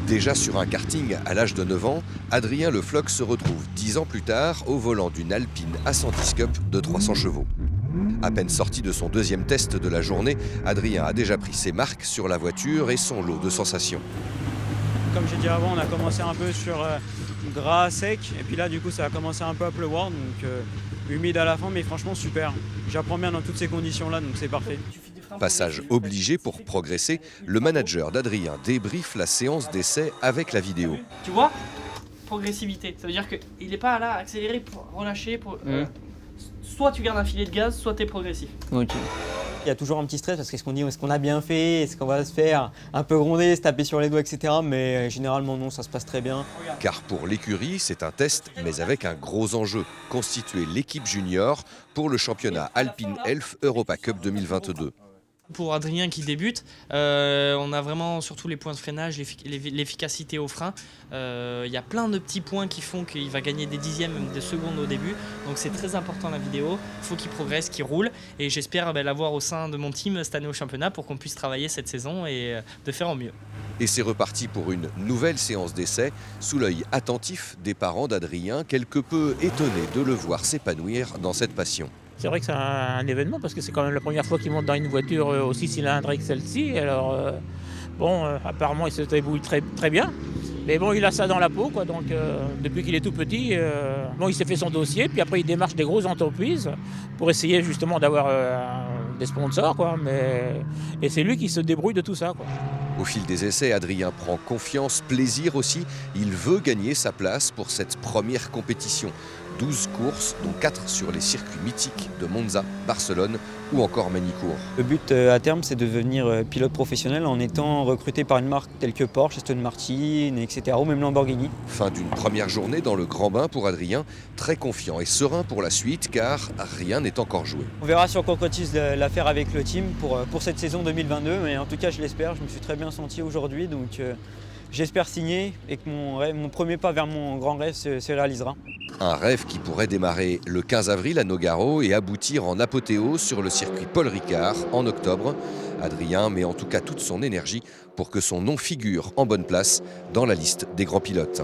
Déjà sur un karting à l'âge de 9 ans, Adrien Le Floch se retrouve 10 ans plus tard au volant d'une Alpine A110 Cup de 300 chevaux. À peine sorti de son deuxième test de la journée, Adrien a déjà pris ses marques sur la voiture et son lot de sensations. Comme j'ai dit avant, on a commencé un peu sur gras sec, et puis là du coup ça a commencé un peu à pleuvoir, donc humide à la fin, mais franchement super. J'apprends bien dans toutes ces conditions-là, donc c'est parfait. Passage obligé pour progresser, le manager d'Adrien débriefe la séance d'essai avec la vidéo. Tu vois, progressivité, ça veut dire qu'il n'est pas là accéléré pour relâcher, soit tu gardes un filet de gaz, soit tu es progressif. Okay. Il y a toujours un petit stress parce qu'est-ce qu'on dit, est-ce qu'on a bien fait, est-ce qu'on va se faire un peu gronder, se taper sur les doigts, etc. Mais généralement non, ça se passe très bien. Car pour l'écurie, c'est un test, mais avec un gros enjeu, constituer l'équipe junior pour le championnat Alpine Elf Europa Cup 2022. Pour Adrien qui débute, on a vraiment surtout les points de freinage, l'efficacité au frein. Il y a plein de petits points qui font qu'il va gagner des dixièmes de secondes au début. Donc c'est très important la vidéo. Il faut qu'il progresse, qu'il roule. Et j'espère l'avoir au sein de mon team cette année au championnat pour qu'on puisse travailler cette saison et de faire au mieux. Et c'est reparti pour une nouvelle séance d'essai, sous l'œil attentif des parents d'Adrien, quelque peu étonnés de le voir s'épanouir dans cette passion. C'est vrai que c'est un événement parce que c'est quand même la première fois qu'il monte dans une voiture aussi cylindrée que celle-ci. Alors apparemment il se débrouille très bien. Mais bon, il a ça dans la peau, quoi. Donc depuis qu'il est tout petit, il s'est fait son dossier. Puis après il démarche des grosses entreprises pour essayer justement d'avoir des sponsors, quoi. Et c'est lui qui se débrouille de tout ça, quoi. Au fil des essais, Adrien prend confiance, plaisir aussi. Il veut gagner sa place pour cette première compétition. 12 courses, dont 4 sur les circuits mythiques de Monza, Barcelone ou encore Magny-Cours. Le but à terme, c'est de devenir pilote professionnel en étant recruté par une marque telle que Porsche, Aston Martin, etc. ou même Lamborghini. Fin d'une première journée dans le grand bain pour Adrien, très confiant et serein pour la suite car rien n'est encore joué. On verra si on concrétise l'affaire avec le team pour cette saison 2022, mais en tout cas je l'espère, je me suis très bien senti aujourd'hui, donc j'espère signer et que mon premier pas vers mon grand rêve se réalisera. Un rêve qui pourrait démarrer le 15 avril à Nogaro et aboutir en apothéose sur le circuit Paul Ricard en octobre. Adrien met en tout cas toute son énergie pour que son nom figure en bonne place dans la liste des grands pilotes.